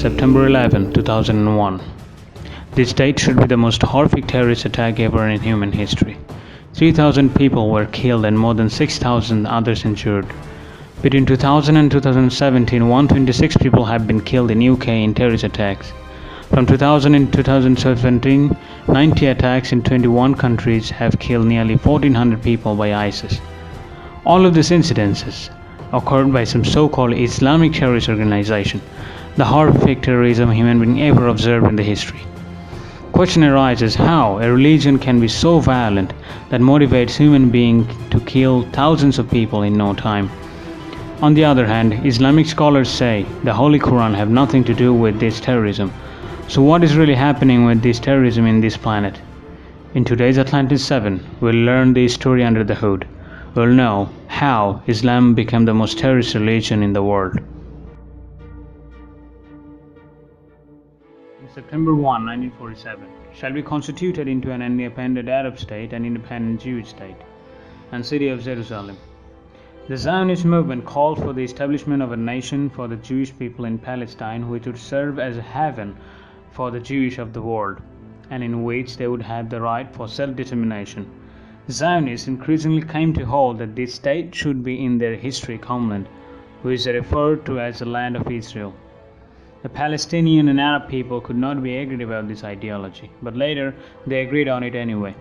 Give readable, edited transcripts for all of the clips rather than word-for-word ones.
September 11, 2001. This date should be the most horrific terrorist attack ever in human history. 3,000 people were killed and more than 6,000 others injured. Between 2000 and 2017, 126 people have been killed in UK in terrorist attacks. From 2000 and 2017, 90 attacks in 21 countries have killed nearly 1,400 people by ISIS. All of these incidences occurred by some so-called Islamic terrorist organization, the horrific terrorism human being ever observed in the history. Question arises how a religion can be so violent that motivates human beings to kill thousands of people in no time. On the other hand, Islamic scholars say the Holy Quran have nothing to do with this terrorism. So what is really happening with this terrorism in this planet? In today's Atlantis 7, we'll learn the story under the hood. We'll know how Islam became the most terrorist religion in the world. In September 1, 1947, shall be constituted into an independent Arab state and independent Jewish state, and city of Jerusalem. The Zionist movement called for the establishment of a nation for the Jewish people in Palestine, which would serve as a haven for the Jewish of the world, and in which they would have the right for self-determination. Zionists increasingly came to hold that this state should be in their historic homeland, which they referred to as the land of Israel. The Palestinian and Arab people could not be agreed about this ideology, but later they agreed on it anyway.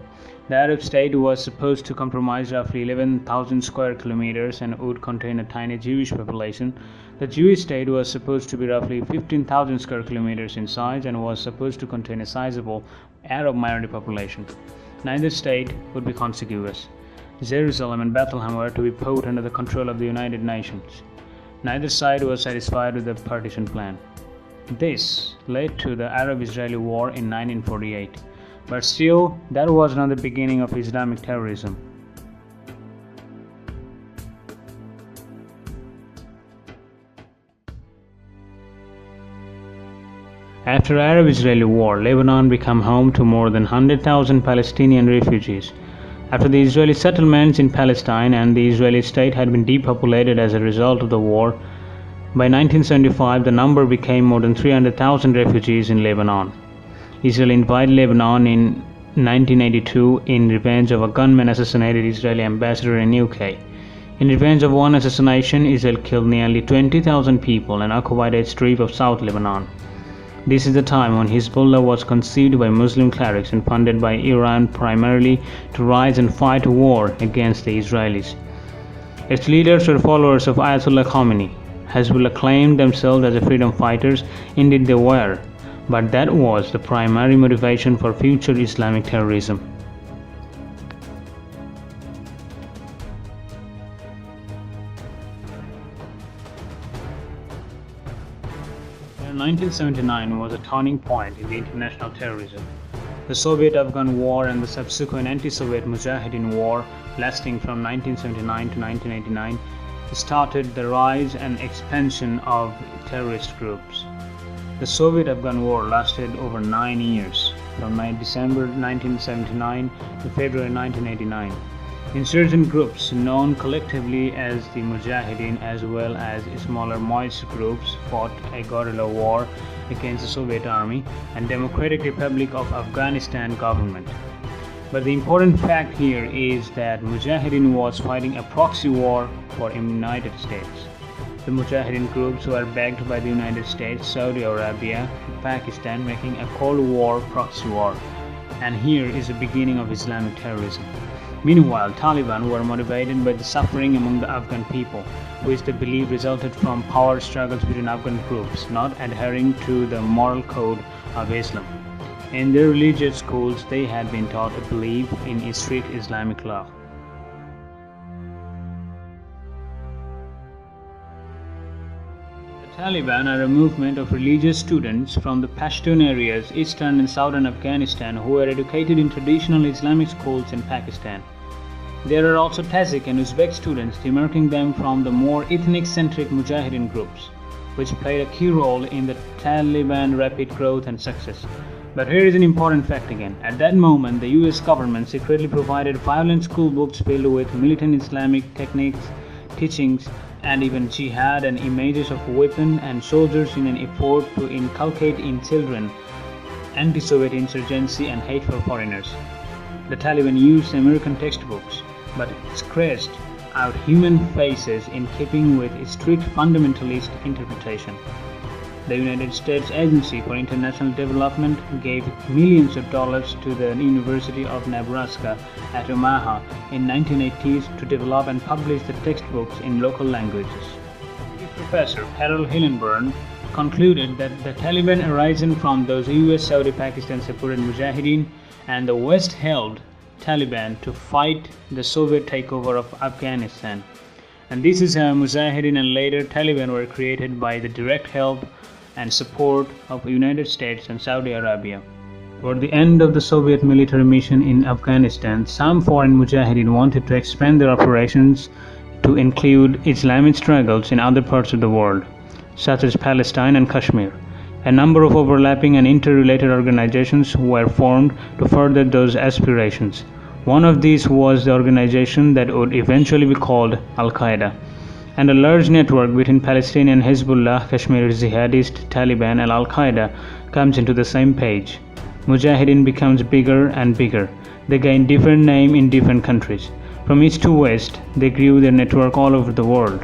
The Arab state was supposed to comprise roughly 11,000 square kilometers and would contain a tiny Jewish population. The Jewish state was supposed to be roughly 15,000 square kilometers in size and was supposed to contain a sizable Arab minority population. Neither state would be contiguous. Jerusalem and Bethlehem were to be put under the control of the United Nations. Neither side was satisfied with the partition plan. This led to the Arab-Israeli War in 1948. But still, that was not the beginning of Islamic terrorism. After Arab-Israeli War, Lebanon became home to more than 100,000 Palestinian refugees. After the Israeli settlements in Palestine and the Israeli state had been depopulated as a result of the war, by 1975 the number became more than 300,000 refugees in Lebanon. Israel invaded Lebanon in 1982 in revenge of a gunman assassinated Israeli ambassador in UK. In revenge of one assassination, Israel killed nearly 20,000 people and occupied a strip of South Lebanon. This is the time when Hezbollah was conceived by Muslim clerics and funded by Iran primarily to rise and fight war against the Israelis. Its leaders were followers of Ayatollah Khomeini. Hezbollah claimed themselves as freedom fighters, indeed they were, but that was the primary motivation for future Islamic terrorism. In 1979 was a turning point in the international terrorism. The Soviet-Afghan War and the subsequent anti-Soviet Mujahideen War, lasting from 1979 to 1989, started the rise and expansion of terrorist groups. The Soviet-Afghan War lasted over 9 years, from December 1979 to February 1989. Insurgent groups known collectively as the Mujahideen as well as smaller Maoist groups fought a guerrilla war against the Soviet Army and Democratic Republic of Afghanistan government. But the important fact here is that Mujahideen was fighting a proxy war for the United States. The Mujahideen groups were backed by the United States, Saudi Arabia, and Pakistan, making a Cold War proxy war. And here is the beginning of Islamic terrorism. Meanwhile, Taliban were motivated by the suffering among the Afghan people, which they believe resulted from power struggles between Afghan groups not adhering to the moral code of Islam. In their religious schools, they had been taught to believe in strict Islamic law. The Taliban are a movement of religious students from the Pashtun areas, eastern and southern Afghanistan, who were educated in traditional Islamic schools in Pakistan. There are also Tajik and Uzbek students, demarcating them from the more ethnic-centric Mujahideen groups, which played a key role in the Taliban rapid growth and success. But here is an important fact again. At that moment, the US government secretly provided violent school books filled with militant Islamic techniques, teachings, and even jihad and images of weapons and soldiers in an effort to inculcate in children anti-Soviet insurgency and hate for foreigners. The Taliban used American textbooks, but scratched out human faces in keeping with strict fundamentalist interpretation. The United States Agency for International Development gave millions of dollars to the University of Nebraska at Omaha in 1980s to develop and publish the textbooks in local languages. Professor Harold Hillenburn concluded that the Taliban arisen from those US, Saudi, Pakistan supported Mujahideen, and the West helped Taliban to fight the Soviet takeover of Afghanistan. And this is how Mujahideen and later Taliban were created, by the direct help and support of United States and Saudi Arabia. Toward the end of the Soviet military mission in Afghanistan, some foreign Mujahideen wanted to expand their operations to include Islamic struggles in other parts of the world, such as Palestine and Kashmir. A number of overlapping and interrelated organizations were formed to further those aspirations. One of these was the organization that would eventually be called Al-Qaeda, and a large network between Palestinian Hezbollah, Kashmiri Jihadist, Taliban, and Al-Qaeda comes into the same page. Mujahideen becomes bigger and bigger. They gain different names in different countries. From east to west, they grew their network all over the world.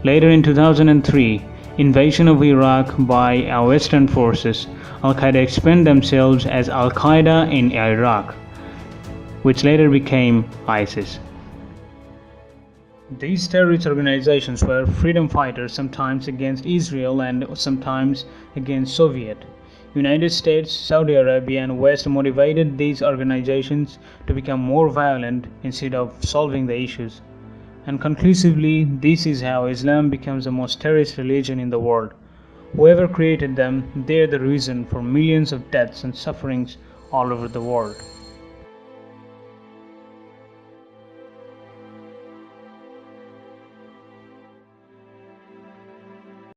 Later in 2003, invasion of Iraq by our Western forces, Al-Qaeda expanded themselves as Al-Qaeda in Iraq, which later became ISIS. These terrorist organizations were freedom fighters, sometimes against Israel and sometimes against Soviet. United States, Saudi Arabia, and West motivated these organizations to become more violent instead of solving the issues. And conclusively, this is how Islam becomes the most terrorist religion in the world. Whoever created them, they are the reason for millions of deaths and sufferings all over the world.